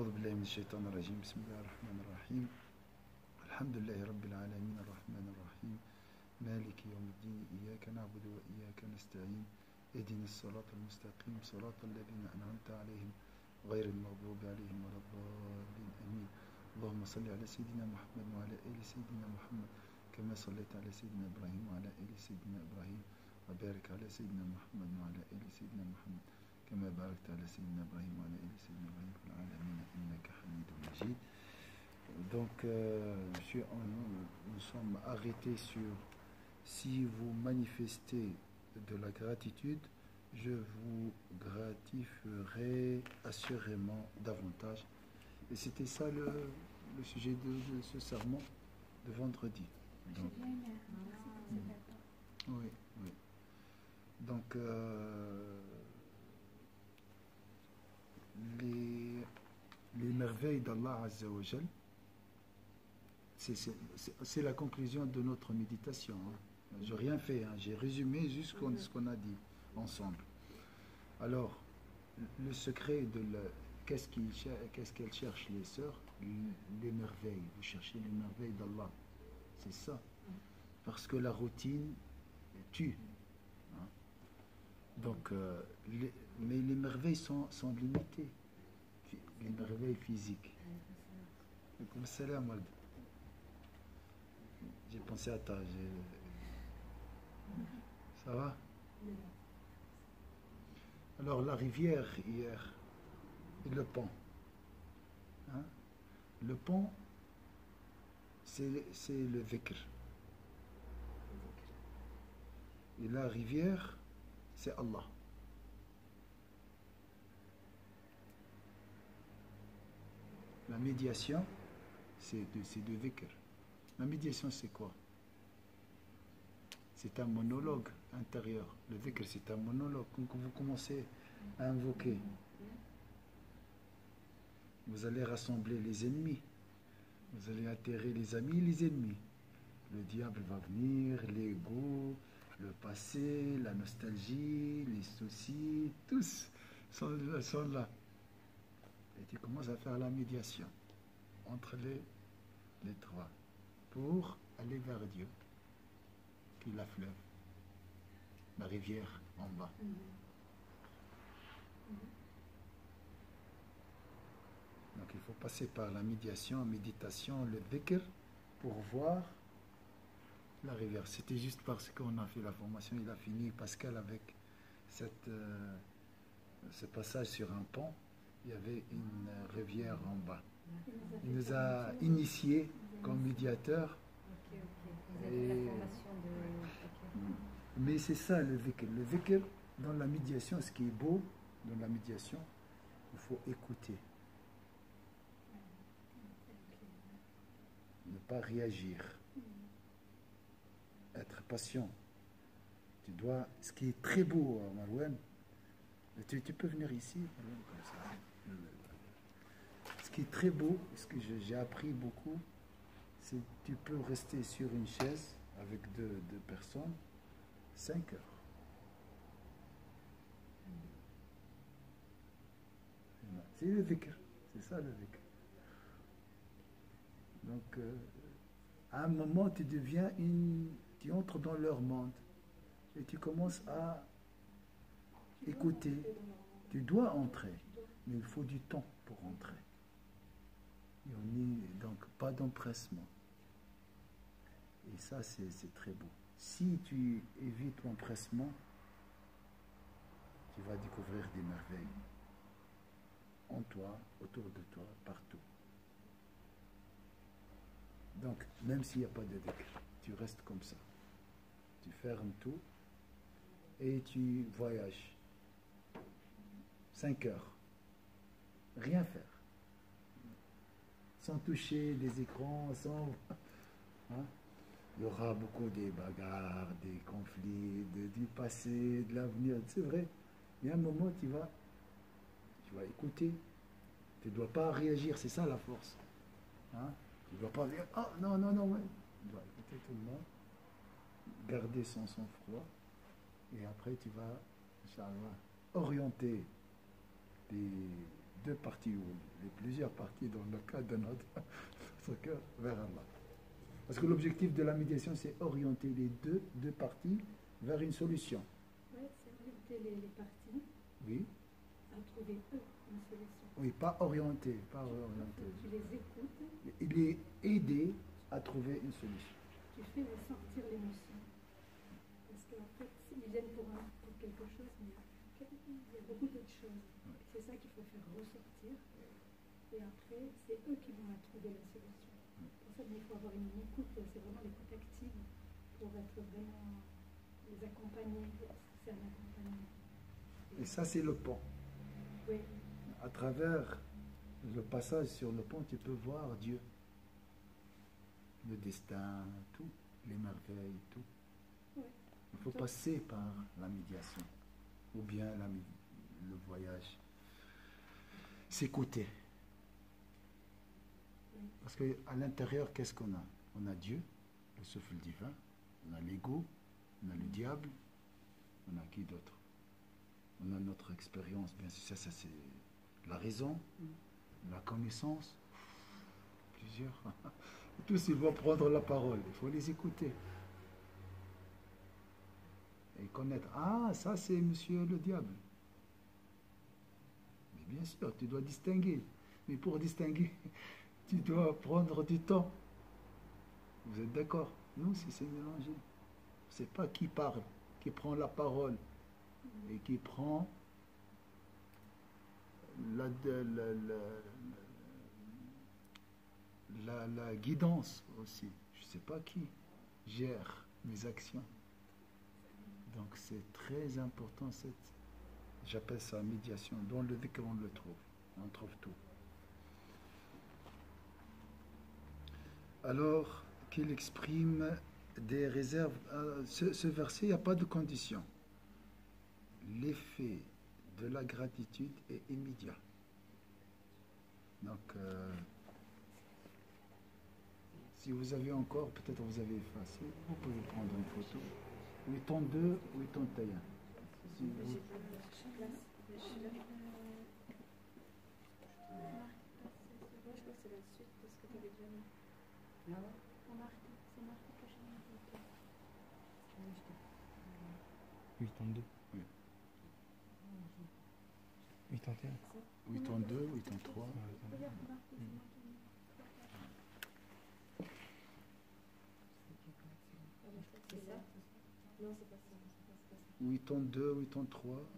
أعوذ بالله من الشيطان الرجيم بسم الله الرحمن الرحيم الحمد لله رب العالمين الرحمن الرحيم مالك يوم الدين إياك نعبد وإياك نستعين اهدنا الصراط المستقيم صراط الذين أنعمت عليهم غير المغضوب عليهم ولا الضالين آمين اللهم صل على سيدنا محمد وعلى آل سيدنا محمد كما صليت على سيدنا إبراهيم وعلى آل سيدنا إبراهيم وبارك على سيدنا محمد وعلى آل سيدنا محمد كما باركت على سيدنا إبراهيم وعلى آل سيدنا إبراهيم في العالمين إنك حميد مجيد. Donc, nous sommes arrêtés sur si vous manifestez de la gratitude, je vous gratifierai assurément davantage. Et c'était ça le sujet de ce sermon de vendredi. Donc, oui, oui. Donc, les merveilles d'Allah Azza wa Jal, c'est la conclusion de notre méditation. Hein. Je n'ai rien fait, hein. J'ai résumé juste ce qu'on a dit ensemble. Alors, le secret de qu'est-ce qu'elles cherchent les sœurs? Les merveilles. Vous cherchez les merveilles d'Allah. C'est ça. Parce que la routine tue. Hein. Donc, mais les merveilles sont limitées. Les merveilles physiques. Comme salam, Walid. J'ai pensé à toi. Ça va? Alors, la rivière hier et le pont. Hein? Le pont, c'est le dhikr. Et la rivière, c'est Allah. La médiation, c'est de dhikr. La médiation, c'est quoi? C'est un monologue intérieur. Le dhikr, c'est un monologue. Quand vous commencez à invoquer, vous allez rassembler les ennemis. Vous allez atterrer les amis et les ennemis. Le diable va venir, l'ego, le passé, la nostalgie, les soucis, tous sont là. Et tu commences à faire la médiation entre les trois pour aller vers Dieu, qui est la fleuve, la rivière en bas. Donc il faut passer par la méditation, le dhikr, pour voir la rivière. C'était juste parce qu'on a fait la formation, il a fini Pascal avec ce passage sur un pont. Il y avait une rivière en bas. Il nous a initiés comme médiateurs. Mais c'est ça le dhikr. Le dhikr, dans la médiation, ce qui est beau, dans la médiation, il faut écouter. Ne pas réagir. Être patient. Tu dois, ce qui est très beau, Marouane, tu peux venir ici, comme ça. Ce qui est très beau, ce que j'ai appris beaucoup, c'est que tu peux rester sur une chaise avec deux personnes 5 heures. C'est le dhikr, c'est ça le dhikr. Donc, à un moment, tu entres dans leur monde et tu commences à écouter. Tu dois entrer, mais il faut du temps pour entrer. Et on est donc pas d'empressement. Et ça, c'est très beau. Si tu évites l'empressement, tu vas découvrir des merveilles. En toi, autour de toi, partout. Donc, même s'il n'y a pas de dhikr, tu restes comme ça. Tu fermes tout et tu voyages. 5 heures. Rien faire. Sans toucher les écrans, sans... Hein? Il y aura beaucoup de bagarres, des conflits, du passé, de l'avenir. C'est vrai. Il y a un moment, tu vas écouter. Tu ne dois pas réagir. C'est ça la force. Hein? Tu ne dois pas dire, oh non, ouais. Tu dois écouter tout le monde, garder son sang-froid, et après tu vas, Inch'Allah, orienter deux parties ou les plusieurs parties dans le cas de notre cœur vers Allah. Parce que l'objectif de la médiation, c'est orienter les deux parties vers une solution. Oui, c'est orienter les parties Oui. à trouver eux une solution. Oui, pas orienter, pas orienter. Tu les écoutes. Il est aidé à trouver une solution. Tu fais ressortir l'émotion. Parce qu'en fait, ils viennent pour quelque chose, mais il y a beaucoup d'autres choses. Oui. C'est ça qu'il faut faire ressortir. Et après, c'est eux qui vont trouver la solution. Pour ça, il faut avoir une écoute, c'est vraiment l'écoute active pour être vraiment les accompagner. C'est un accompagnement. Et ça, c'est le pont. Oui. À travers le passage sur le pont, tu peux voir Dieu. Le destin, tout, les merveilles, tout. Oui. Il faut passer par la médiation ou bien le voyage. S'écouter. Oui. Parce qu'à l'intérieur, qu'est-ce qu'on a? On a Dieu, le souffle divin, on a l'ego, on a le diable, on a qui d'autre? On a notre expérience, bien sûr, ça c'est la raison, la connaissance, plusieurs. Tous ils vont prendre la parole, il faut les écouter. Et connaître, ah, ça c'est monsieur le diable. Mais bien sûr, tu dois distinguer. Mais pour distinguer, tu dois prendre du temps. Vous êtes d'accord? Nous, si c'est mélangé. C'est pas qui parle, qui prend la parole et qui prend la guidance aussi. Je sais pas qui gère mes actions. Donc c'est très important j'appelle ça médiation. Dans le dhikr on le trouve. On trouve tout. Alors qu'il exprime des réserves. Ce verset, il n'y a pas de condition. L'effet de la gratitude est immédiat. Donc, si vous avez encore, peut-être vous avez effacé, vous pouvez prendre une photo. Où est ton 2, où est ton taïen? Si vous... Je crois que c'est la suite parce que tu avais déjà mis. Ah ouais? C'est marqué que j'ai mis une photo. 82. Oui. 81. Où est ton 2, où est ton 3? Regarde, marqué, c'est moi qui ai mis. C'est ça? Non, c'est pas ça. Où est ton 2, où est ton 3?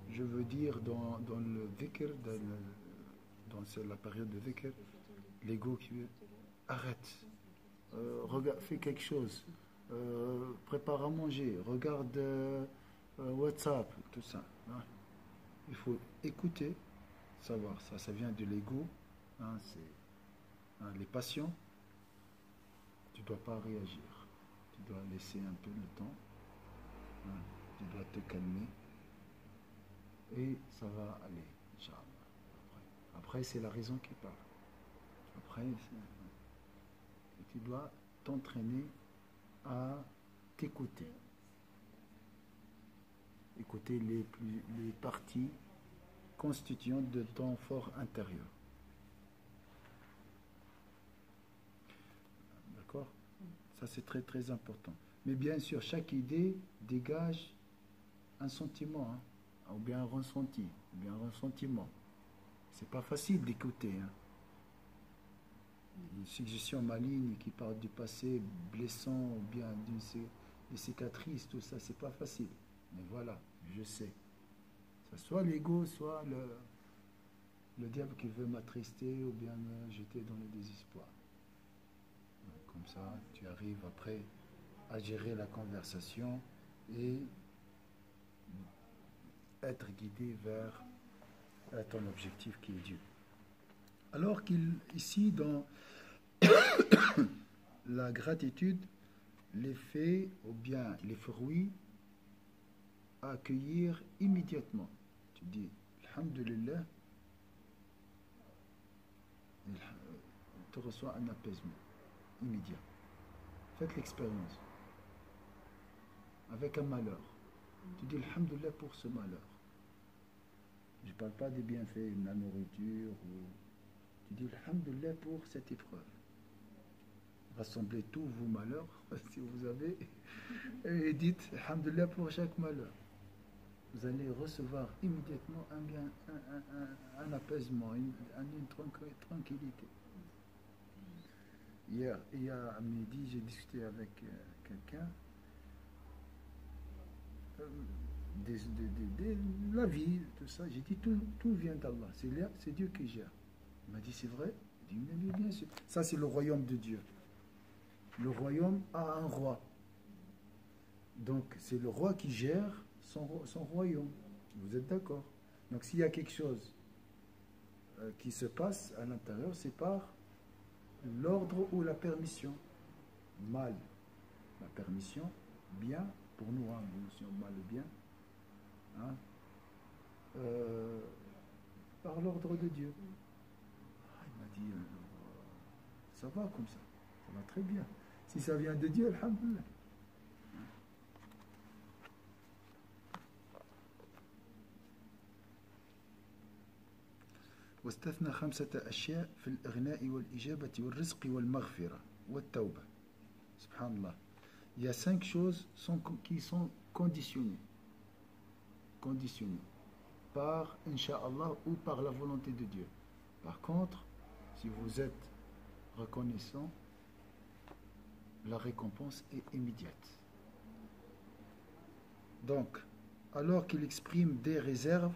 Je veux dire, dans le dhikr, dans la période de dhikr, l'ego qui veut, arrête, regarde, fais quelque chose, prépare à manger, regarde WhatsApp, tout ça. Hein. Il faut écouter, savoir, ça vient de l'ego, hein, c'est les passions, tu ne dois pas réagir, tu dois laisser un peu le temps, hein, tu dois te calmer. Et ça va aller, Inch'Allah. Après c'est la raison qui parle. Après, et tu dois t'entraîner à t'écouter. Écouter les parties constituantes de ton fort intérieur. D'accord? Ça c'est très très important. Mais bien sûr, chaque idée dégage un sentiment, hein. Ou bien un ressenti, ou bien un ressentiment. C'est pas facile d'écouter. Hein. Une suggestion maligne qui parle du passé blessant, ou bien des cicatrices, tout ça, c'est pas facile. Mais voilà, je sais. Ça soit l'ego, soit le diable qui veut m'attrister ou bien me jeter dans le désespoir. Comme ça, tu arrives après à gérer la conversation et être guidé vers ton objectif qui est Dieu. Alors ici, dans la gratitude, l'effet ou bien les fruits accueillir immédiatement. Tu dis, Alhamdulillah, tu reçois un apaisement immédiat. Faites l'expérience. Avec un malheur. Tu dis, Alhamdulillah pour ce malheur. Je ne parle pas des bienfaits de la nourriture. Tu dis, Alhamdulillah pour cette épreuve. Rassemblez tous vos malheurs, si vous avez, et dites, Alhamdulillah pour chaque malheur. Vous allez recevoir immédiatement un apaisement, une tranquillité. Hier, à midi, j'ai discuté avec quelqu'un de la vie, tout ça. J'ai dit, tout vient d'Allah, c'est Dieu qui gère. Il m'a dit, c'est vrai? J'ai dit, mais bien sûr. Ça, c'est le royaume de Dieu. Le royaume a un roi. Donc, c'est le roi qui gère son royaume. Vous êtes d'accord? Donc, s'il y a quelque chose qui se passe à l'intérieur, c'est par l'ordre ou la permission. Mal, la permission. Bien, pour nous, hein, mal et bien. Hein, par l'ordre de Dieu. Il m'a dit, ça va comme ça. Ça va très bien. Si ça vient de Dieu, alhamdulillah. واستثنى 5 أشياء في الإغناء والإجابة والرزق والمغفرة والتوبة. Subhanallah. Il y a 5 choses qui sont conditionnées. Conditionnées. Par, Inch'Allah, ou par la volonté de Dieu. Par contre, si vous êtes reconnaissant, la récompense est immédiate. Donc, alors qu'il exprime des réserves,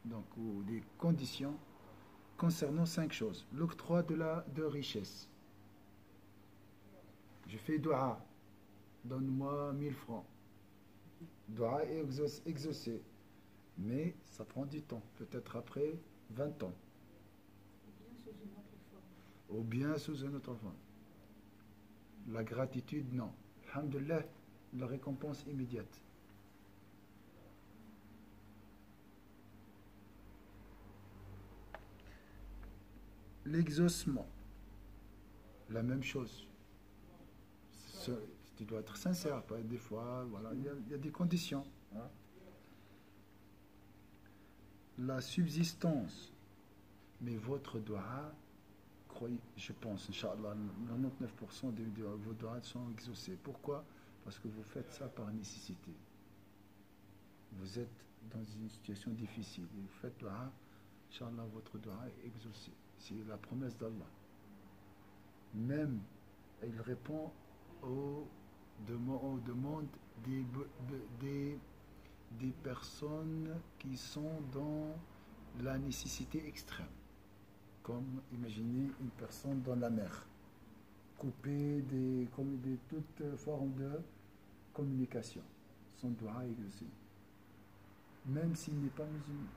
donc, ou des conditions concernant 5 choses. L'octroi de richesse. Je fais dua, donne-moi 1000 francs. Dua est exaucé, mais ça prend du temps, peut-être après 20 ans. Ou bien sous une autre forme. La gratitude, non. Alhamdulillah, la récompense immédiate. L'exaucement, la même chose. Tu dois être sincère, pas des fois, voilà, il y a des conditions. Hein. La subsistance, mais votre dua, croyez, je pense, Inch'Allah, 99% de vos doigts sont exaucés. Pourquoi? Parce que vous faites ça par nécessité. Vous êtes dans une situation difficile. Vous faites dua, Inch'Allah, votre dua est exaucé. C'est la promesse d'Allah. Même, il répond aux demandes des personnes qui sont dans la nécessité extrême. Comme, imaginez une personne dans la mer, coupée de toute forme de communication. Son doigt est exaucé. Même s'il n'est pas musulman.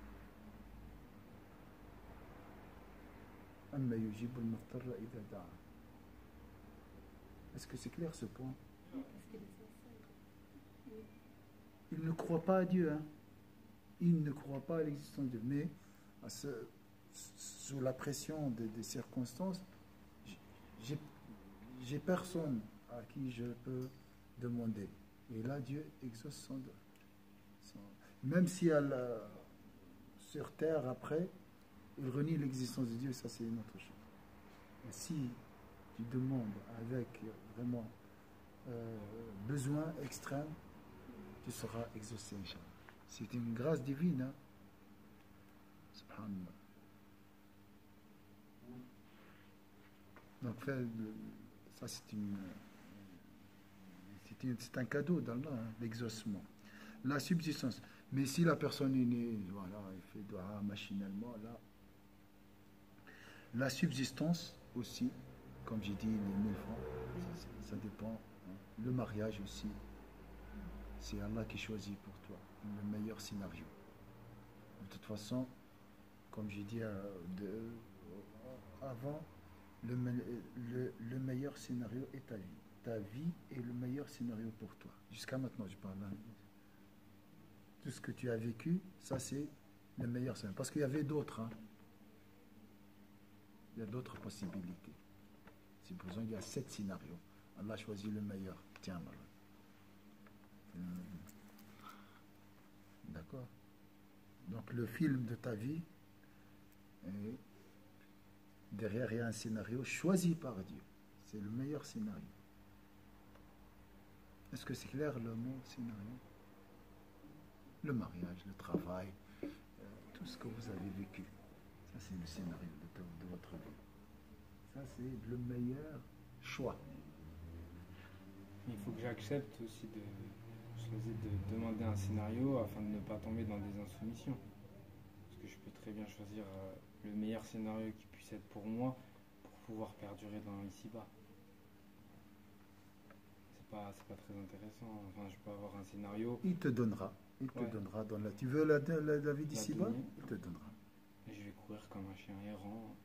Est-ce que c'est clair ce point? Il ne croit pas à Dieu. Hein? Il ne croit pas à l'existence de Dieu. Mais sous la pression des circonstances, j'ai personne à qui je peux demander. Et là, Dieu exauce son... Même si sur terre, après, il renie l'existence de Dieu, ça c'est une autre chose. Mais si tu demandes avec vraiment besoin extrême, tu seras exaucé, Inch'Allah. C'est une grâce divine. Hein? Subhanallah. Donc, ça c'est un cadeau d'Allah, hein, l'exaucement. La subsistance. Mais si la personne est née, voilà, elle fait dua machinalement, là. La subsistance aussi, comme j'ai dit, les 1000 francs, ça dépend. Hein. Le mariage aussi, c'est Allah qui choisit pour toi le meilleur scénario. De toute façon, comme j'ai dit avant, le meilleur scénario est ta vie. Ta vie est le meilleur scénario pour toi. Jusqu'à maintenant, je parle. tout ce que tu as vécu, ça c'est le meilleur scénario. Parce qu'il y avait d'autres. Hein. Il y a d'autres possibilités. Supposons qu'il y a 7 scénarios. Allah choisit le meilleur. Tiens, d'accord. Donc le film de ta vie, et derrière il y a un scénario choisi par Dieu. C'est le meilleur scénario. Est-ce que c'est clair le mot scénario? Le mariage, le travail, tout ce que vous avez vécu. Ça c'est le scénario de votre vie. Ça c'est le meilleur choix. Il faut que j'accepte aussi de demander un scénario afin de ne pas tomber dans des insoumissions. Parce que je peux très bien choisir le meilleur scénario qui puisse être pour moi pour pouvoir perdurer dans l'ici-bas. C'est pas très intéressant. Enfin, je peux avoir un scénario. Il te donnera. Il te donnera dans la. Tu veux la vie d'ici-bas? Il te donnera. Et je vais courir comme un chien errant.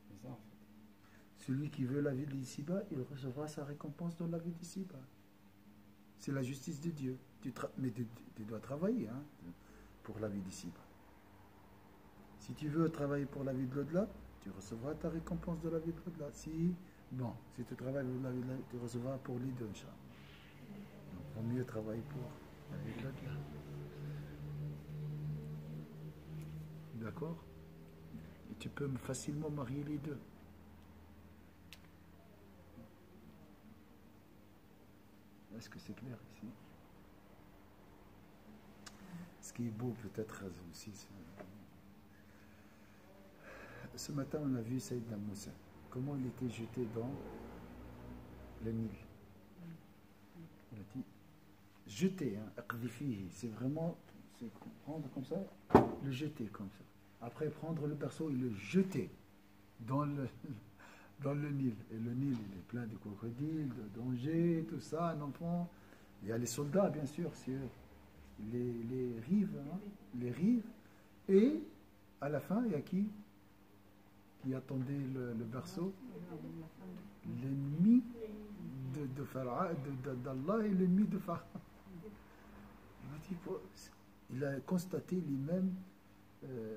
C'est ça en fait. Celui qui veut la vie d'ici-bas, il recevra sa récompense dans la vie d'ici-bas. C'est la justice de Dieu. Mais tu dois travailler hein, pour la vie d'ici-bas. Si tu veux travailler pour la vie de l'au-delà, tu recevras ta récompense de la vie de l'au-delà. Si tu travailles pour la vie de l'au-delà, tu recevras pour les deux, Inch'Allah. Donc, il vaut mieux travailler pour la vie de l'au-delà. D'accord? Et tu peux facilement marier les deux. Est-ce que c'est clair ici? Ce qui est beau peut-être aussi, ce matin on a vu Saïdna Moussa, comment il était jeté dans le Nil. Il a dit jeter, hein, c'est vraiment prendre comme ça, le jeter comme ça. Après prendre le berceau et le jeter dans le Nil. Et le Nil, il est plein de crocodiles, de dangers, tout ça, un enfant. Il y a les soldats, bien sûr, sur les rives, hein, les rives. Et à la fin, il y a qui attendait le berceau? L'ennemi d'Allah et l'ennemi de Pharaon. Il a constaté lui-même,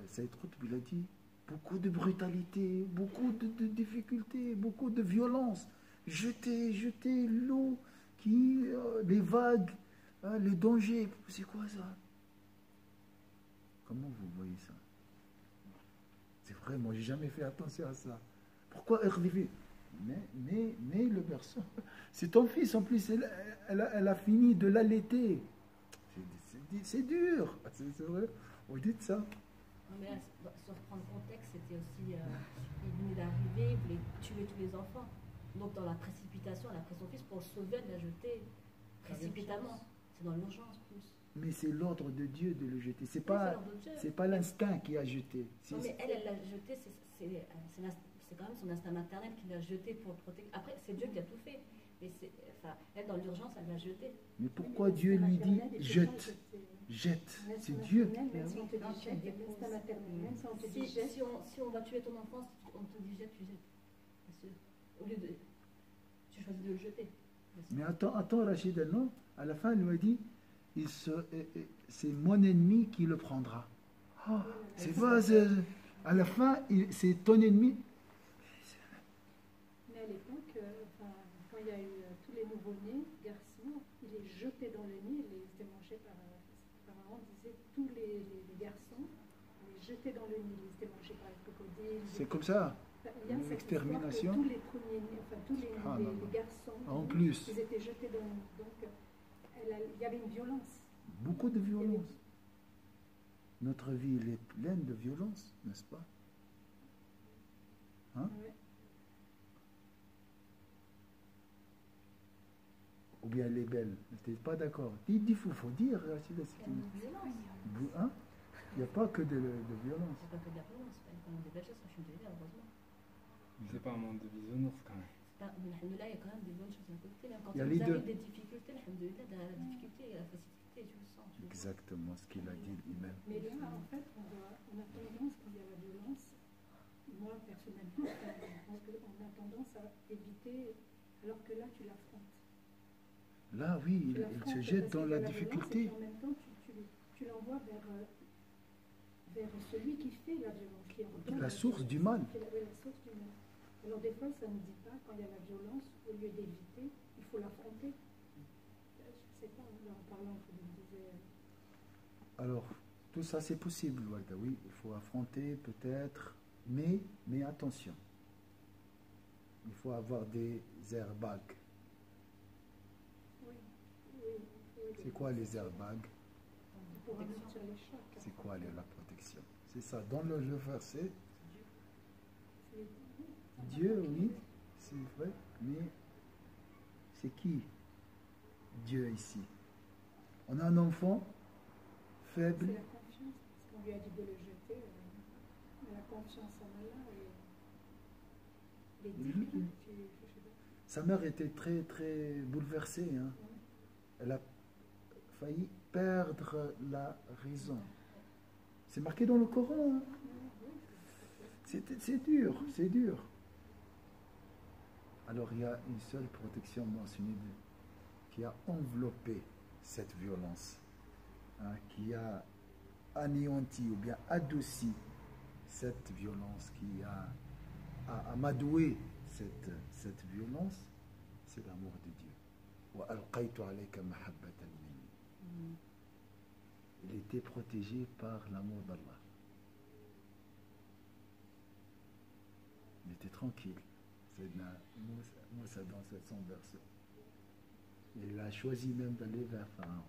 Saïd Qutb, il a dit, beaucoup de brutalité, beaucoup de difficultés, beaucoup de violence. Jeter l'eau, les vagues, hein, les dangers. C'est quoi ça? Comment vous voyez ça? C'est vrai, moi j'ai jamais fait attention à ça. Pourquoi Erdifi? Mais le berceau, c'est ton fils en plus, elle a fini de l'allaiter. C'est dur. C'est vrai, vous dites ça. Mais sur prendre contexte, c'était aussi, il venait d'arriver, il voulait tuer tous les enfants. Donc dans la précipitation, elle a pris son fils pour le sauver, elle l'a jeté précipitamment. C'est dans l'urgence plus. Mais c'est l'ordre de Dieu de le jeter. C'est pas l'instinct qui a jeté. Non, mais elle l'a jeté, c'est quand même son instinct maternel qui l'a jeté pour le protéger. Après, c'est Dieu qui a tout fait. Mais elle, dans l'urgence, elle l'a jeté. Mais pourquoi Dieu lui dit jette? Jette, c'est Dieu. Si on va tuer ton enfant, on te dit jette, tu jettes. Bien sûr. Au lieu de. Tu choisis de le jeter. Mais attends, Rachid, non? À la fin, elle lui a dit c'est mon ennemi qui le prendra. Oh, c'est pas. À la fin, c'est ton ennemi. Mais à l'époque, quand il y a eu tous les nouveau-nés, garçons, il est jeté dans le Nil et il était mangé par. On disait tous les garçons, les jetés dans le Nil, ils étaient mangés par les crocodiles. C'est comme ça. Il y a une extermination. Tous les premiers, les garçons, en plus, ils étaient jetés dans le Nil. Donc, il y avait une violence. Beaucoup de violence. Notre vie, elle est pleine de violence, n'est-ce pas? Hein? Ouais. Ou bien elle est belle. Tu n'es pas d'accord? Il faut dire. Il n'y a pas que de violence. Il n'y a pas que de la violence, il y a quand même des belles choses, heureusement. Mais c'est pas un monde de bisounours quand même. Alhamdoulilah, il y a quand même des bonnes choses à côté. Même quand il y a vous les deux. avez des difficultés, alhamdoulilah, dans la difficulté et la facilité, tu le sens. Exactement ce qu'il a dit lui-même. Mais là, en fait, on a tendance, quand il y a la violence, moi personnellement, je pense qu'on a tendance à éviter, alors que là, tu l'affrontes. Là, oui, il se jette dans la difficulté. En même temps, tu renvoie vers celui qui fait la violence, qui ordonne La source du mal. qui est la source du mal. Alors des fois, ça ne dit pas, quand il y a la violence, au lieu d'éviter, il faut l'affronter. Je ne sais pas, là, en parlant, je me disais... Alors, tout ça c'est possible, Walda, oui, il faut affronter peut-être, mais attention. Il faut avoir des airbags. Oui, oui, oui, C'est quoi les airbags? pour amortir les chocs. C'est quoi la protection? C'est ça, dans le verset, C'est- Dieu, oui, c'est vrai, mais c'est qui Dieu ici? On a un enfant C'est faible, la confiance, parce qu'on lui a dit de le jeter, mais la confiance en Allah et les difficultés, je sais pas. sa mère était très très bouleversée, hein. Elle a failli perdre la raison. C'est marqué dans le Coran, hein. C'est dur, c'est dur. Alors il y a une seule protection mentionnée qui a enveloppé cette violence, hein, qui a anéanti ou bien adouci cette violence, qui a amadoué cette violence, c'est l'amour de Dieu. وَأَلْقَيْتُ عَلَيْكَ مَحَبَّةً مِنِّي. Il était protégé par l'amour d'Allah. Il était tranquille. Sayyidina Moussa dans son verset. Il a choisi même d'aller vers Pharaon.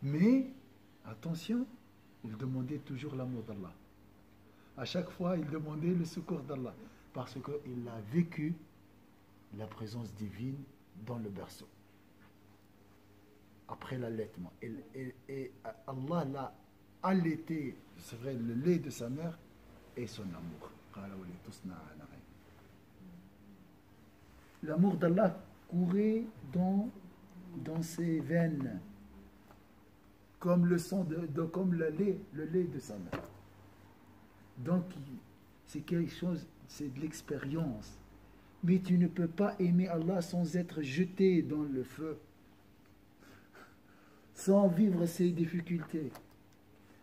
Mais, attention, il demandait toujours l'amour d'Allah. À chaque fois, il demandait le secours d'Allah. Parce qu'il a vécu la présence divine dans le berceau. Après l'allaitement. Et Allah l'a allaité, c'est vrai, le lait de sa mère et son amour. L'amour d'Allah courait dans ses veines, comme le sang comme le lait de sa mère. Donc, c'est quelque chose, c'est de l'expérience. Mais tu ne peux pas aimer Allah sans être jeté dans le feu, sans vivre ses difficultés.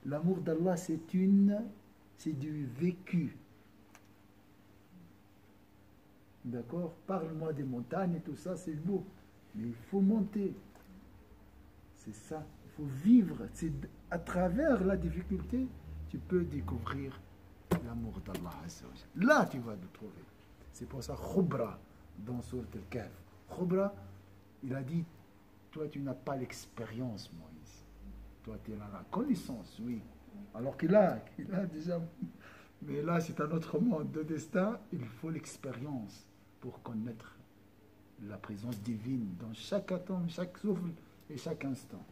L'amour d'Allah, c'est du vécu. D'accord? Parle-moi des montagnes et tout ça, c'est beau. Mais il faut monter. C'est ça. Il faut vivre. C'est à travers la difficulté, tu peux découvrir l'amour d'Allah. Là, tu vas le trouver. C'est pour ça, Khubra, dans Sourate Al-Kahf. Khubra, il a dit, toi, tu n'as pas l'expérience, Moïse. Toi, tu as la connaissance, oui. Alors qu'il a déjà... Mais là, c'est un autre monde de destin. Il faut l'expérience pour connaître la présence divine dans chaque atome, chaque souffle et chaque instant.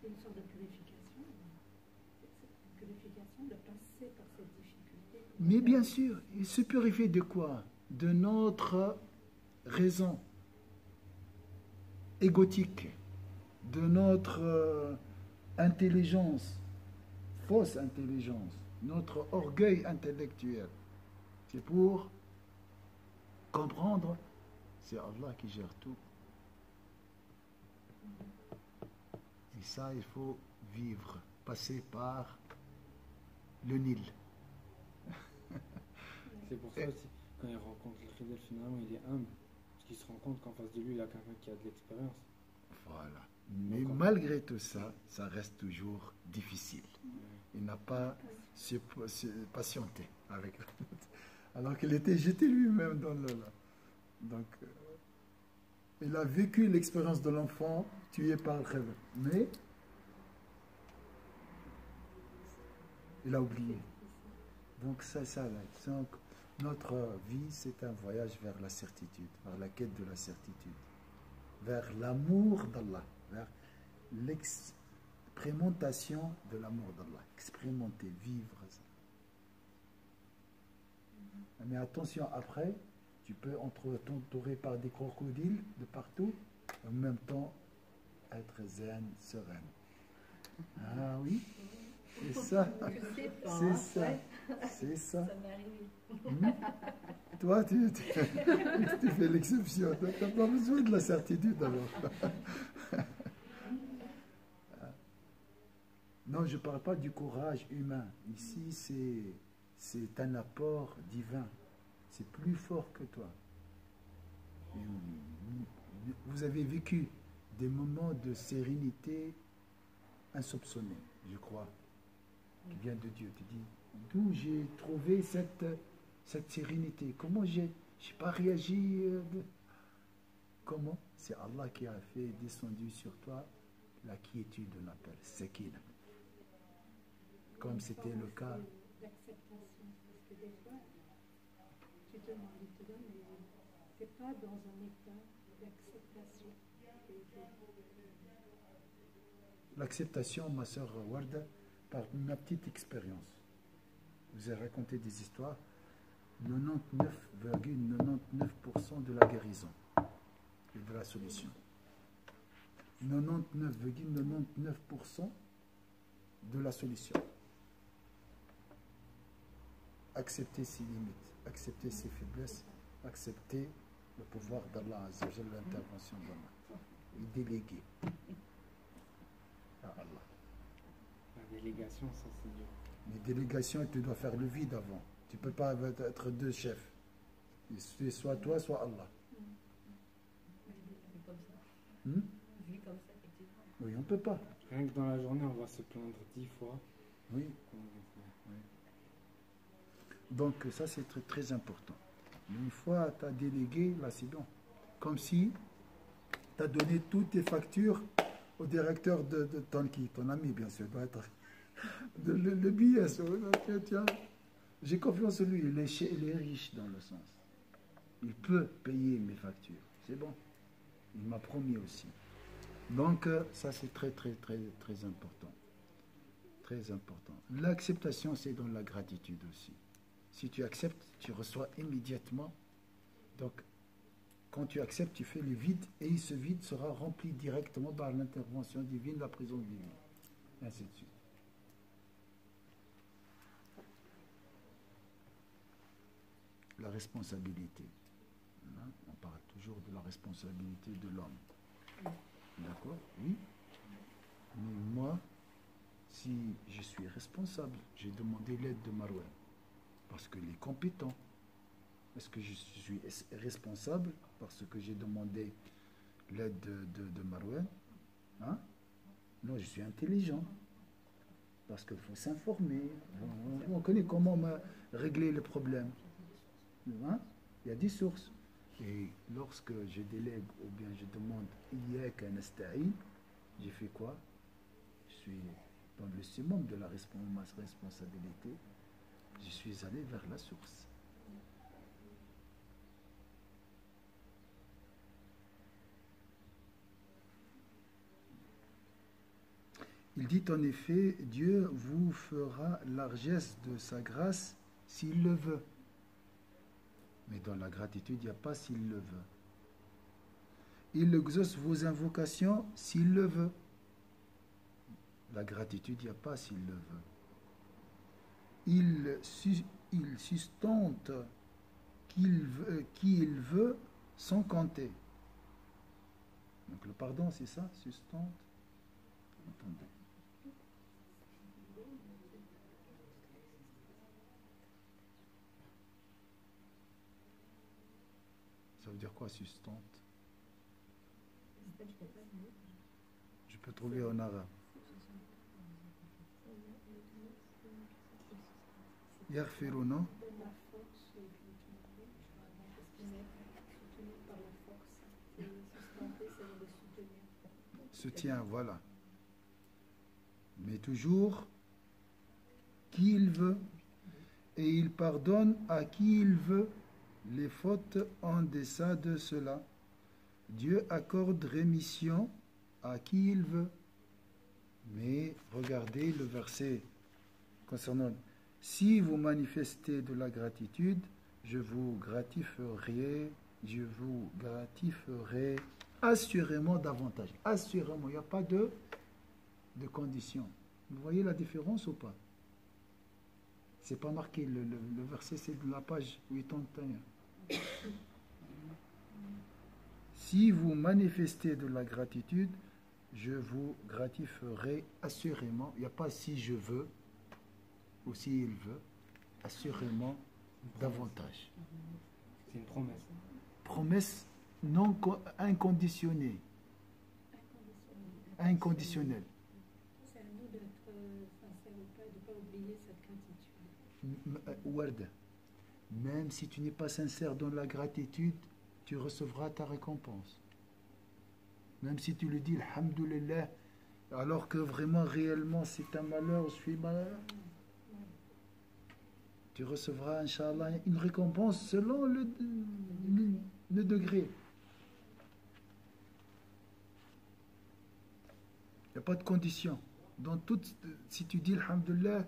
C'est une sorte de purification. C'est une purification de passer par cette difficulté. Mais bien sûr, il se purifie de quoi? De notre raison égotique, de notre intelligence, fausse intelligence, notre orgueil intellectuel. C'est pour comprendre, c'est Allah qui gère tout. Et ça, il faut vivre, passer par le Nil. C'est pour ça aussi, quand il rencontre le Khidr, finalement, il est humble. Parce qu'il se rend compte qu'en face de lui, il a quelqu'un qui a de l'expérience. Voilà. Mais malgré tout ça, ça reste toujours difficile. Il n'a pas se patienté avec alors qu'il était jeté lui-même dans le... Donc, il a vécu l'expérience de l'enfant tué par le Khidr. Mais il a oublié. Donc, ça là. Donc, notre vie, c'est un voyage vers la certitude, vers la quête de la certitude, vers l'amour d'Allah, vers l'expérimentation de l'amour d'Allah. Expérimenter, vivre ça. Mais attention, après, tu peux t'entourer par des crocodiles de partout, et en même temps être zen, sereine. Ah oui, c'est ça. C'est ça. C'est ça. Ça m'est arrivé. Toi, tu fais l'exception. Tu n'as pas besoin de la certitude alors. Non, je ne parle pas du courage humain. Ici, c'est un apport divin. C'est plus fort que toi. Et vous avez vécu des moments de sérénité insoupçonnés, je crois, qui vient de Dieu. Tu dis, d'où j'ai trouvé cette sérénité? Comment j'ai pas réagi Comment? C'est Allah qui a fait descendu sur toi la quiétude, on appelle, Sakina. Comme c'était le cas. D'acceptation, parce que des fois, tu te demandes, mais tu n'es pas dans un état d'acceptation. L'acceptation, ma soeur Warda, par ma petite expérience. Je vous ai raconté des histoires. 99,99% de la guérison et de la solution. 99,99% de la solution. Accepter ses limites, accepter ses faiblesses, accepter le pouvoir d'Allah, l'intervention d'Allah, et déléguer à Allah. La délégation, ça c'est dur. Les délégations, tu dois faire le vide avant. Tu ne peux pas être deux chefs. C'est soit toi, soit Allah. Vu comme ça. Hmm? Vu comme ça, effectivement. Oui, on ne peut pas. Rien que dans la journée, on va se plaindre 10 fois. Oui. Donc ça, c'est très, très important. Une fois tu as délégué, là c'est bon. Comme si tu as donné toutes tes factures au directeur de ton ami, bien sûr, doit être le billet. Tiens, j'ai confiance en lui, il est riche dans le sens. Il peut payer mes factures, c'est bon. Il m'a promis aussi. Donc ça c'est très, très, très, très important. Très important. L'acceptation, c'est dans la gratitude aussi. Si tu acceptes, tu reçois immédiatement. Donc, quand tu acceptes, tu fais le vide et ce vide sera rempli directement par l'intervention divine, la présence divine. Et ainsi de suite. La responsabilité. Hein? On parle toujours de la responsabilité de l'homme. D'accord? Oui. Mais moi, si je suis responsable, j'ai demandé l'aide de Marouane. Parce qu'il est compétent. Est-ce que je suis responsable parce que j'ai demandé l'aide de Marouane? Hein? Non, je suis intelligent. Parce qu'il faut s'informer. On connaît comment régler le problème. Hein? Il y a des sources. Et lorsque je délègue ou bien je demande Iyaka nasta'in, j'ai fait quoi? Je suis dans le summum de ma responsabilité. Je suis allé vers la source. Il dit en effet, Dieu vous fera largesse de sa grâce s'il le veut. Mais dans la gratitude, il n'y a pas s'il le veut. Il exauce vos invocations s'il le veut. La gratitude, il n'y a pas s'il le veut. Il sustente qui il veut sans compter. Donc le pardon, c'est ça, sustente. Attendez. Ça veut dire quoi, sustente? Je peux trouver en arabe. Yaghfiru, non? Soutien, voilà. Mais toujours qui il veut. Et il pardonne à qui il veut les fautes en deçà de cela. Dieu accorde rémission à qui il veut. Mais regardez le verset concernant: si vous manifestez de la gratitude, je vous gratifierai assurément davantage. Assurément, il n'y a pas de condition. Vous voyez la différence ou pas? C'est pas marqué, le verset c'est de la page 81. Si vous manifestez de la gratitude, je vous gratifierai assurément. Il n'y a pas si je veux ou si il veut, assurément davantage. C'est une promesse. Promesse non inconditionnée. Inconditionnelle. C'est à nous d'être sincères ou pas, de ne pas oublier cette gratitude. Ouad, même si tu n'es pas sincère dans la gratitude, tu recevras ta récompense. Même si tu le dis, alhamdoulilah, alors que vraiment, réellement, c'est un malheur, je suis malheur, tu recevras, Inch'Allah, une récompense selon le degré. Il n'y a pas de condition. Dans toute, si tu dis alhamdoulilah,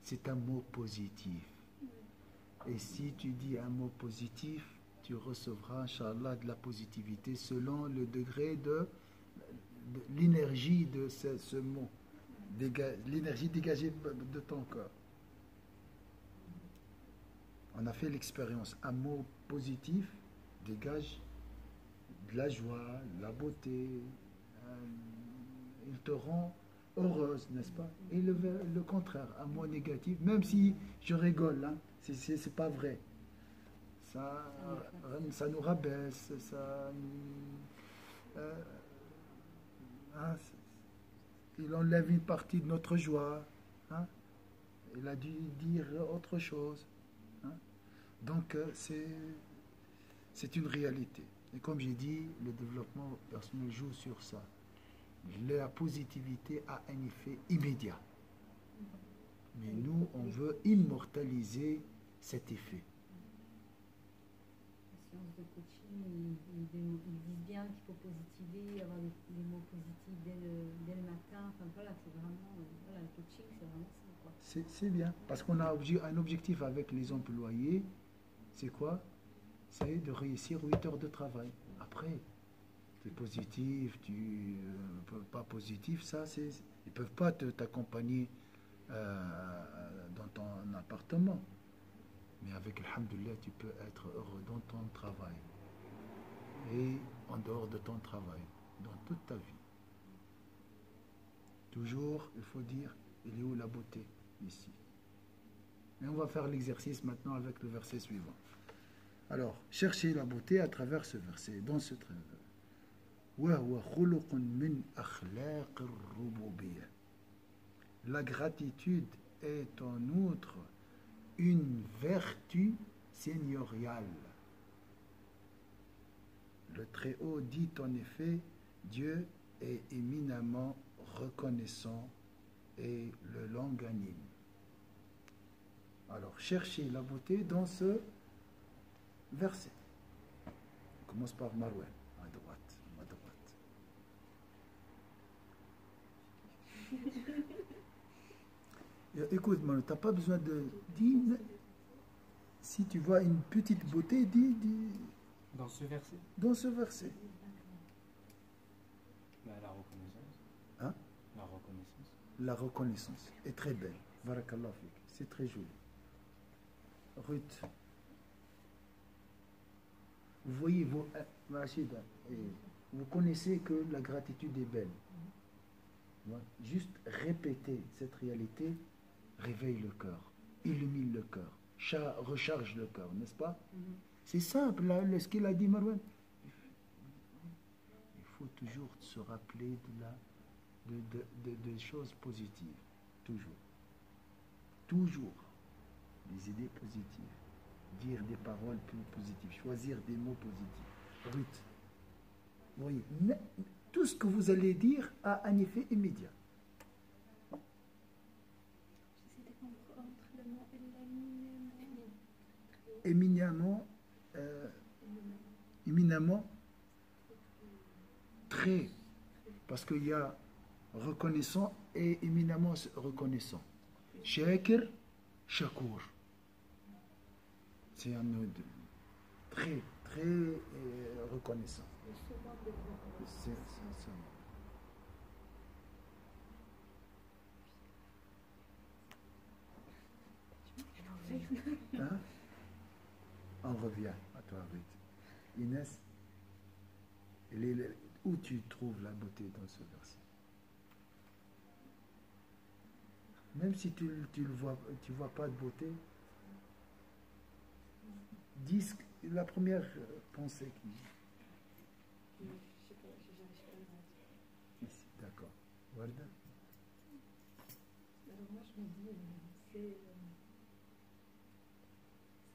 c'est un mot positif. Et si tu dis un mot positif, tu recevras, Inch'Allah, de la positivité selon le degré de l'énergie de ce mot, l'énergie dégagée de ton corps. On a fait l'expérience. Un mot positif dégage de la joie, de la beauté. Il te rend heureuse, n'est-ce pas? Et le contraire, un mot négatif, même si je rigole, hein, c'est pas vrai. Ça nous rabaisse, il enlève une partie de notre joie. Hein. Il a dû dire autre chose. Hein. Donc, c'est une réalité. Et comme j'ai dit, le développement personnel joue sur ça. La positivité a un effet immédiat. Mais nous, on veut immortaliser cet effet. Les séances de coaching, ils disent bien qu'il faut positiver, avoir des mots positifs dès le matin. Enfin voilà, c'est vraiment, voilà, le coaching, c'est vraiment ça, quoi. C'est bien, parce qu'on a un objectif avec les employés, c'est quoi? C'est de réussir 8 heures de travail. Après, tu es positif, pas positif, ça, ils ne peuvent pas t'accompagner dans ton appartement. Mais avec alhamdoulilah, tu peux être heureux dans ton travail et en dehors de ton travail, dans toute ta vie. Toujours, il faut dire, il est où la beauté ici? Et on va faire l'exercice maintenant avec le verset suivant. Alors, cherchez la beauté à travers ce verset, dans ce travers. La gratitude est en outre une vertu seigneuriale. Le Très-Haut dit en effet, Dieu est éminemment reconnaissant et le longanime. Alors, cherchez la beauté dans ce verset. On commence par Marouane, à droite, à droite. Écoute, Manu, tu n'as pas besoin de dire. Si tu vois une petite beauté, dis. Dans ce verset? Dans ce verset. Bah, la reconnaissance. Hein? La reconnaissance. La reconnaissance est très belle. Barakallah fik. C'est très joli. Ruth. Vous voyez, Rachida, vous connaissez que la gratitude est belle. Juste répéter cette réalité réveille le cœur, illumine le cœur, recharge le cœur, n'est-ce pas? C'est simple, là, ce qu'il a dit Marouane. Il faut toujours se rappeler de choses positives. Toujours. Toujours. Des idées positives. Dire des paroles plus positives. Choisir des mots positifs. Ruth. Vous voyez, tout ce que vous allez dire a un effet immédiat. J'essaie de comprendre le mot éminemment, très, parce qu'il y a reconnaissant et éminemment reconnaissant. Shakir, shakour. C'est un très, très reconnaissant. C'est ça. Hein? On revient à toi, Ruth. Inès, où tu trouves la beauté dans ce verset? Même si tu le vois, tu vois pas de beauté, dis la première pensée qui... Je sais pas, j'arrive pas à le dire. Ici, d'accord. Warda? Alors moi, je me dis, c'est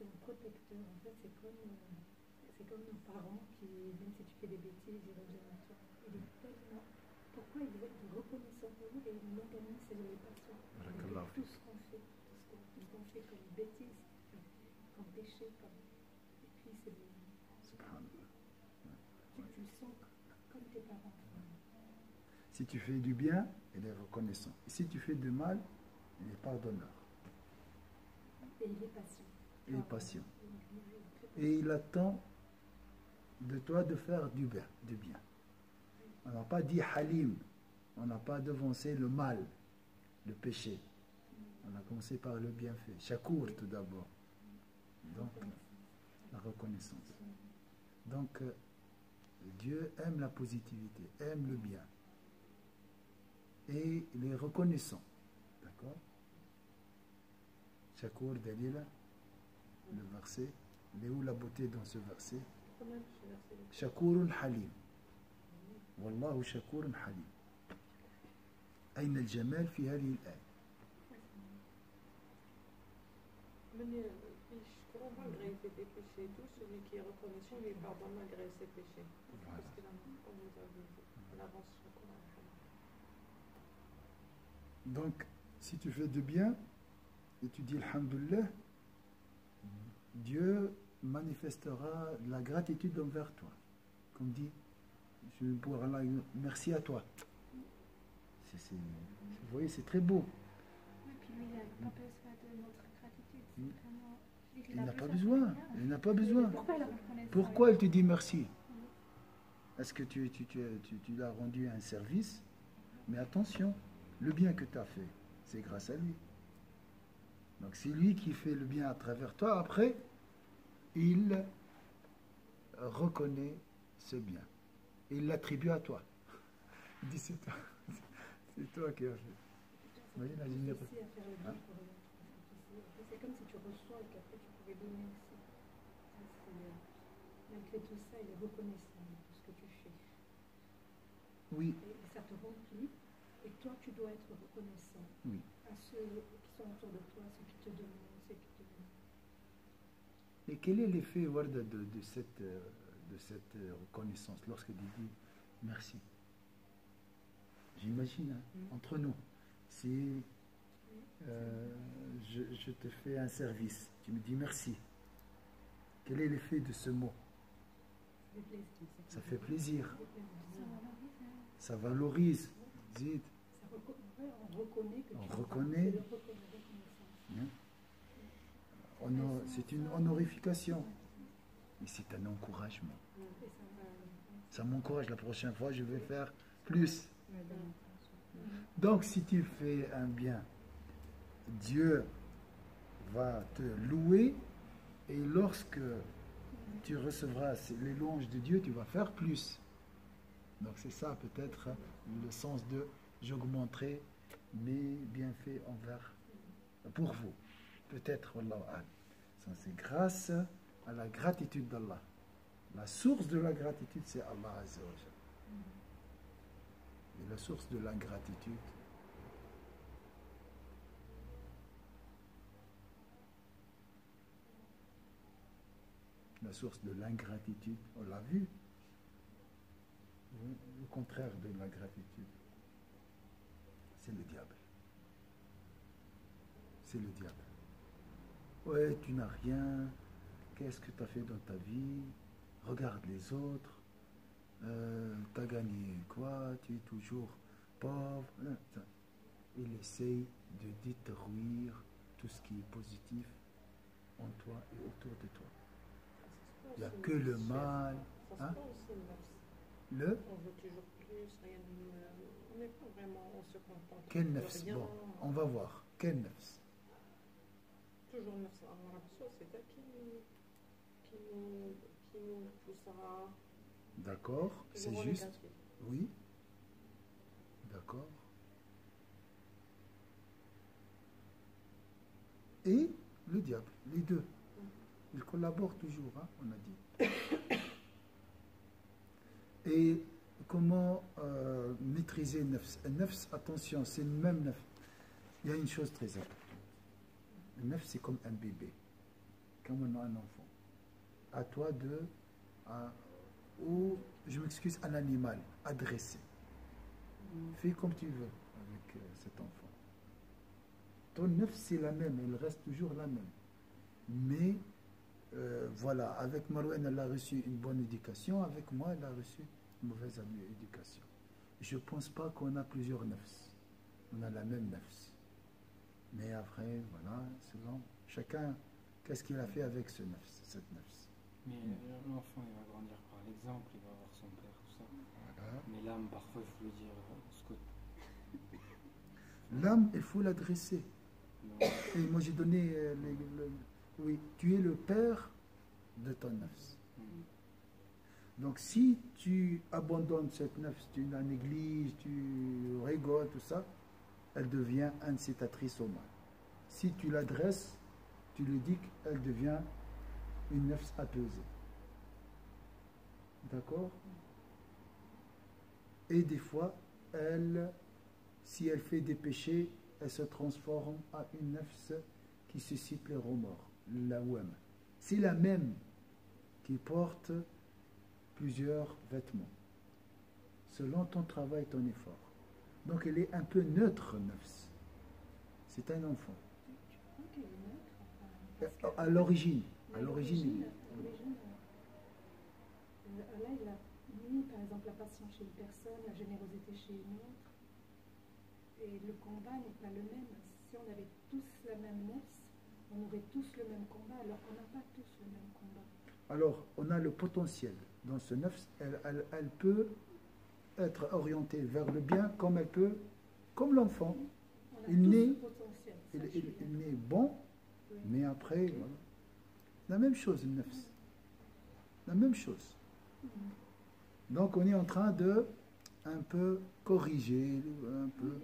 un protecteur. En fait, c'est comme nos parents qui, même si tu fais des bêtises, ils reviennent à toi. Il est tellement... Pourquoi il doit être reconnaissant pour nous et il organise ses passions. Barakallah. Tout ce qu'on fait, qu'on fait comme bêtise, comme péché, comme... Et puis c'est le... Subhanallah. Tu le sens comme tes parents. Si tu fais du bien, il est reconnaissant. Et si tu fais du mal, il est pardonneur. Et il est patient. Il est patient. Et il attend de toi de faire du bien. On n'a pas dit halim. On n'a pas devancé le mal, le péché. On a commencé par le bienfait. Shakour tout d'abord. Donc, la reconnaissance. Donc, Dieu aime la positivité, aime le bien. Et il est reconnaissant. D'accord? Shakour, Dalila, le verset. Il est où la beauté dans ce verset? Shakourun halim. Wallahu shakourun halim. أين الجمال في هذه الآية؟ Malgré ses péchés et tout, celui qui est reconnaissant lui pardonne malgré ses péchés. Voilà. Parce qu'il avance sur le Coran. Donc, si tu fais du bien et tu dis Alhamdulillah, Dieu manifestera la gratitude envers toi. Comme dit, pour Allah, merci à toi. Vous voyez, c'est très beau. Oui, puis lui, il n'a pas besoin de notre gratitude. C'est vraiment... Il n'a pas besoin. Il n'a pas besoin. Pourquoi il a reconnaissance? Pourquoi il te dit merci? Est-ce que tu l'as rendu un service? Mais attention, le bien que tu as fait, c'est grâce à lui. Donc c'est lui qui fait le bien à travers toi. Après, il reconnaît ce bien. Et il l'attribue à toi. Il dit c'est toi. C'est toi qui as fait. Imagine la ligne. C'est comme si tu reçois et qu'après tu pouvais donner aussi. Malgré tout ça, il est reconnaissant de tout ce que tu fais. Oui. Et ça te remplit. Et toi, tu dois être reconnaissant Oui. à ceux qui sont autour de toi, ceux qui te demandent, ceux qui te donnent. Et quel est l'effet Warda, de cette reconnaissance lorsque tu dis merci? J'imagine, hein, entre nous, si je te fais un service, tu me dis merci. Quel est l'effet de ce mot? Ça fait plaisir. Ça valorise. Zid. On reconnaît que On tu reconnaît. reconnaissance. C'est une honorification. Et c'est un encouragement. Ça m'encourage. La prochaine fois, je vais faire plus. Donc, si tu fais un bien, Dieu va te louer. Et lorsque tu recevras les louanges de Dieu, tu vas faire plus. Donc c'est ça peut-être le sens de j'augmenterai mes bienfaits pour vous. Peut-être, wallahu a'lam. Ça, c'est grâce à la gratitude d'Allah. La source de la gratitude, c'est Allah Azza wa Jalla. Et la source de l'ingratitude, on l'a vu. Le contraire de la gratitude, c'est le diable. C'est le diable. Ouais, tu n'as rien. Qu'est-ce que tu as fait dans ta vie? Regarde les autres. Tu as gagné quoi? Tu es toujours pauvre. Il essaye de détruire tout ce qui est positif en toi et autour de toi. Il n'y a que le mal. Hein? On veut toujours plus, rien de... On n'est pas vraiment, on se contente. Quel nefs? Bon, on va voir. Quel nefs? Toujours nefs. Alors, c'est elle qui nous poussera. D'accord, c'est juste. Oui. D'accord. Et le diable, les deux. Ils collaborent toujours, hein, on a dit. Et comment maîtriser nefs? Nefs, attention, c'est le même nefs. Il y a une chose très importante. Le nefs, c'est comme un bébé, comme on a un enfant. À toi de, ou, je m'excuse, un animal, adressé. Fais comme tu veux avec cet enfant. Ton nefs, c'est la même, elle reste toujours la même. Mais, voilà, avec Marouane, elle a reçu une bonne éducation, avec moi, elle a reçu une mauvaise éducation. Je ne pense pas qu'on a plusieurs nefs. On a la même nefs. Mais après, voilà, selon chacun, qu'est-ce qu'il a fait avec ce nefs, cette nefs. Mais l'enfant, il va grandir par l'exemple, il va voir son père, tout ça. Voilà. Mais l'âme, parfois, il faut lui dire L'âme, il faut l'adresser. Non. Et moi, j'ai donné, oui, tu es le père de ton nefs. Donc, si tu abandonnes cette nefs, tu la négliges, tu rigoles, tout ça, elle devient incitatrice au mal. Si tu l'adresses, tu lui dis qu'elle devient une nefs apaisée. D'accord? Et des fois, elle, si elle fait des péchés, elle se transforme en une nefs qui suscite les remords, la ouam. C'est la même qui porte plusieurs vêtements, selon ton travail, ton effort. Donc elle est un peu neutre, nefs. C'est un enfant. Tu crois qu'elle est neutre, parce que- À l'origine. Mais À l'origine. Allah, il a mis par exemple la patience chez une personne, la générosité chez une autre. Et le combat n'est pas le même. Si on avait tous la même nefs, on aurait tous le même combat, alors qu'on n'a pas tous le même combat. Alors, on a le potentiel. Dans ce nefs, elle peut être orientée vers le bien comme elle peut, comme l'enfant. On a Il tous naît- le potentiel. ça, je suis Il d'accord. naît bon, Oui. mais après, voilà. La même chose, le nefs. La même chose. Mhm. Donc, on est en train de un peu corriger, un peu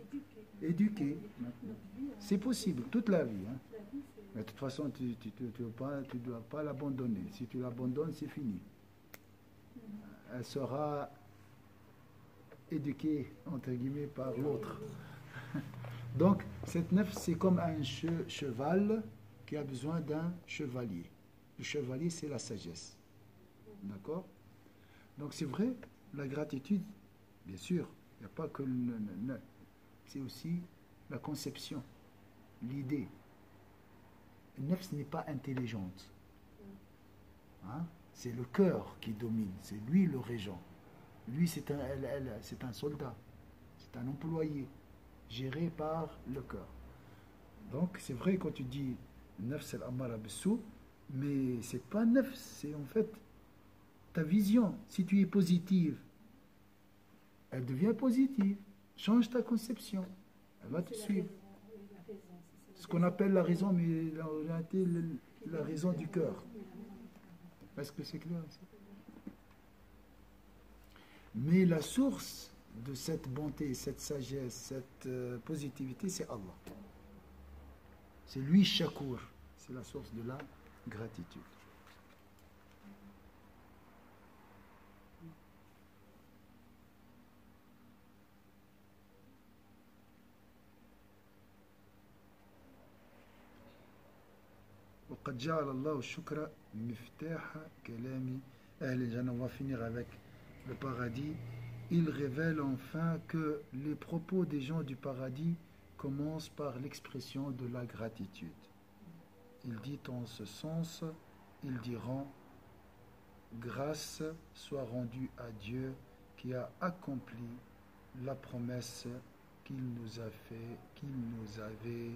éduquer. Notre vie, C'est possible, toute la vie. Hein. la vie, c'est... Mais de toute façon, tu ne dois pas l'abandonner. Si tu l'abandonnes, c'est fini. Elle sera éduquée, entre guillemets, par l'autre. Donc, cette nefs, c'est comme un cheval qui a besoin d'un chevalier. Le chevalier, c'est la sagesse. D'accord? Donc, c'est vrai, la gratitude, bien sûr, il n'y a pas que c'est aussi la conception, l'idée. La nefs n'est pas intelligente. Hein? C'est le cœur qui domine, c'est lui le régent. Lui, c'est un soldat, c'est un employé, géré par le cœur. Donc, c'est vrai quand tu dis nefs al-ammara bis-sou, mais c'est pas nefs, c'est en fait ta vision. Si tu es positive, elle devient positive. Change ta conception, elle va te C'est la suivre. raison, oui, la raison, c'est la Ce qu'on appelle la raison, mais en réalité, la raison du cœur. Est-ce que c'est clair ici? Mais la source de cette bonté, cette sagesse, cette positivité, c'est Allah. C'est lui Shakur. C'est la source de la gratitude. وقد جعل الله الشكر مفتاح كلام أهل الجنة. On va finir avec le paradis. Il révèle enfin que les propos des gens du paradis commencent par l'expression de la gratitude. Il dit en ce sens, ils diront: grâce soit rendue à Dieu qui a accompli la promesse qu'il nous avait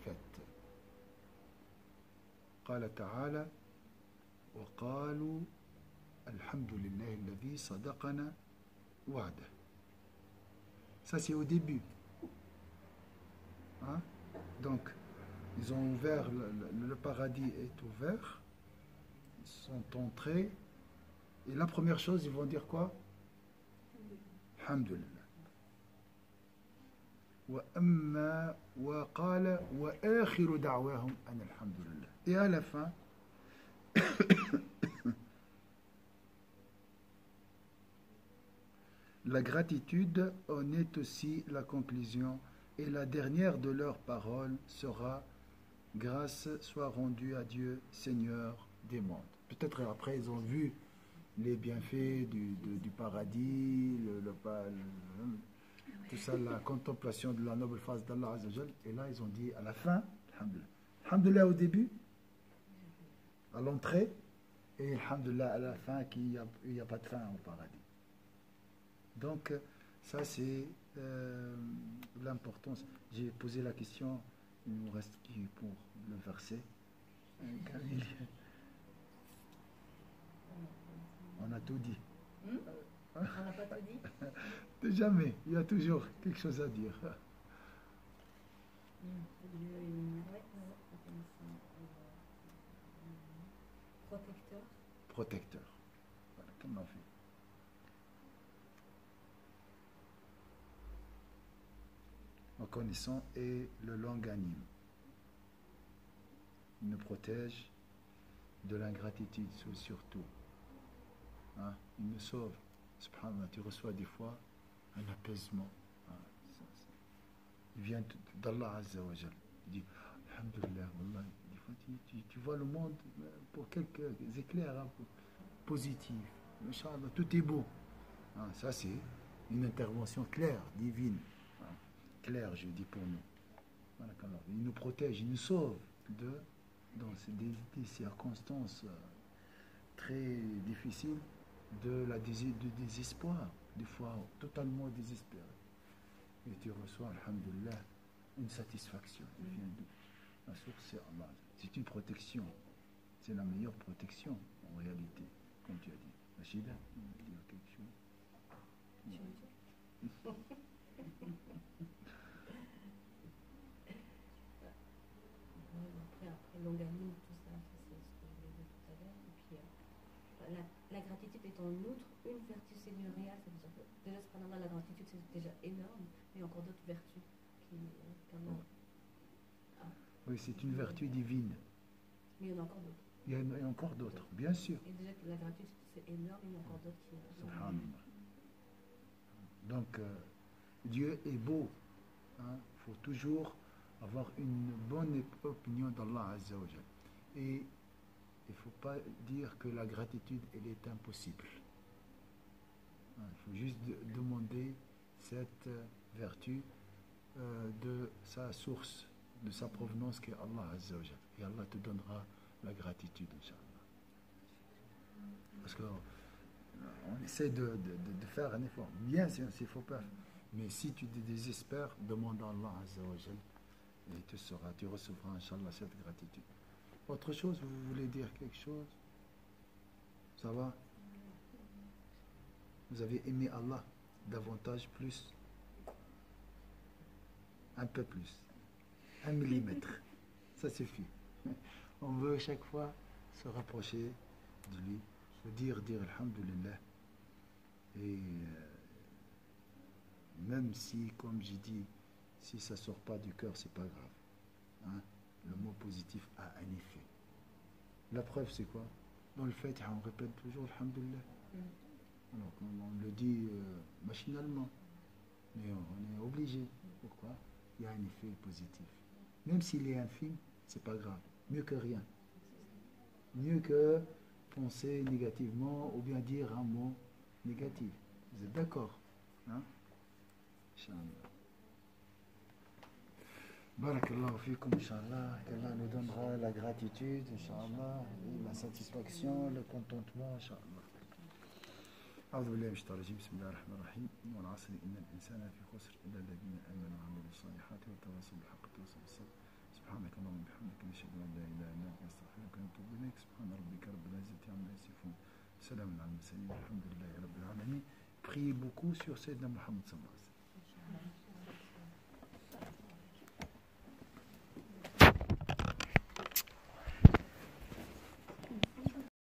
faite. قال تعالى: وقالوا الحمد لله الذي صدقنا وعده. Ça c'est au début. Hein? Donc, ils ont ouvert, le paradis est ouvert, ils sont entrés, et la première chose, ils vont dire quoi? alhamdulillah. وقال وآخر دعواهم أن الحمد لله. Et à la fin, la gratitude en est aussi la conclusion, et la dernière de leurs paroles sera grâce soit rendue à Dieu, Seigneur des mondes. Peut-être après ils ont vu les bienfaits du paradis, tout ça, la contemplation de la noble face d'Allah Azzawajal. Et là, ils ont dit à la fin, alhamdulillah. Alhamdulillah au début, à l'entrée, et alhamdulillah à la fin, qu'il n'y a pas de fin au paradis. Donc, ça, c'est l'importance. J'ai posé la question, il nous reste qui pour le verset? Camille. On a tout dit. On n'a pas tout dit. Jamais, il y a toujours quelque chose à dire. Protecteur. Protecteur. Voilà, comme on fait. Reconnaissant et le longanime. Il nous protège de l'ingratitude surtout. Hein? Il nous sauve. Subhanallah, tu reçois des fois un apaisement. Hein? Il vient d'Allah Azza wa Jal. Il dit alhamdulillah, wallah. Des fois tu vois le monde pour quelques éclairs hein, positifs. Inch'Allah, tout est beau. Hein? Ça c'est une intervention claire, divine. Hein? Claire, je dis pour nous. Il nous protège, il nous sauve dans des circonstances très difficiles du désespoir, des fois totalement désespéré. Et tu reçois, alhamdulillah, une satisfaction. Il vient d'où? La source, c'est Allah. C'est une protection. C'est la meilleure protection, en réalité, comme tu as dit. Rachida, tu veux dire quelque chose? Après longanime, tout ça, c'est ce que je voulais dire tout à l'heure. Et puis, la gratitude est en outre une vertu seigneuriale. Ça veut dire que déjà, cependant, la gratitude, c'est déjà énorme, mais il y a encore d'autres vertus qui Oui, c'est une vertu divine. Mais il y en a encore d'autres. Il y a encore d'autres, bien sûr. Et déjà que la gratitude, c'est énorme, il y en a encore d'autres qui... Subhanallah. Donc, Dieu est beau. Il faut toujours avoir une bonne opinion d'Allah Azza wa Jal. Et il ne faut pas dire que la gratitude, elle est impossible. Il faut juste demander cette vertu de sa source, de sa provenance qui est Allah Azza wa Jal. Et Allah te donnera la gratitude, Inch'Allah. Parce qu'on essaie de faire un effort. Bien sûr, il ne faut pas. Mais si tu te désespères, demande à Allah Azza wa Jal. Et tu recevras, Inch'Allah, cette gratitude. Autre chose, vous voulez dire quelque chose? Ça va? Vous avez aimé Allah davantage, plus? Un peu plus. 1 millimètre. Ça suffit. On veut chaque fois se rapprocher de lui, dire alhamdulillah. Et même si, comme j'ai dit, si ça ne sort pas du cœur, c'est pas grave. Hein? Le mot positif a un effet. La preuve, c'est quoi? Dans le fait, on répète toujours alhamdulillah. Alors, on le dit machinalement. Mais on est obligé. Pourquoi? Il y a un effet positif. Même s'il est infime, c'est pas grave. Mieux que rien. Mieux que penser négativement ou bien dire un mot négatif. Vous êtes d'accord? Hein? Inch'Allah. Barakallahu fikum, Inch'Allah. Qu'Allah nous donnera la gratitude, Inch'Allah, et la satisfaction, le contentement, Inch'Allah. أعوذ بالله من الشيطان الرجيم بسم الله الرحمن الرحيم والعصر إن الإنسان في خسر إلا الذين آمنوا وعملوا الصالحات وتواصوا بالحق وتواصوا بالصبر سبحانك اللهم وبحمدك نشهد أن لا إله إلا أنت نستغفرك ونتوب إليك سبحان ربك رب العزة عما يصفون سلام على المرسلين الحمد لله رب العالمين. Priez beaucoup sur Sayyidina Muhammad sallallahu alayhi wa sallam.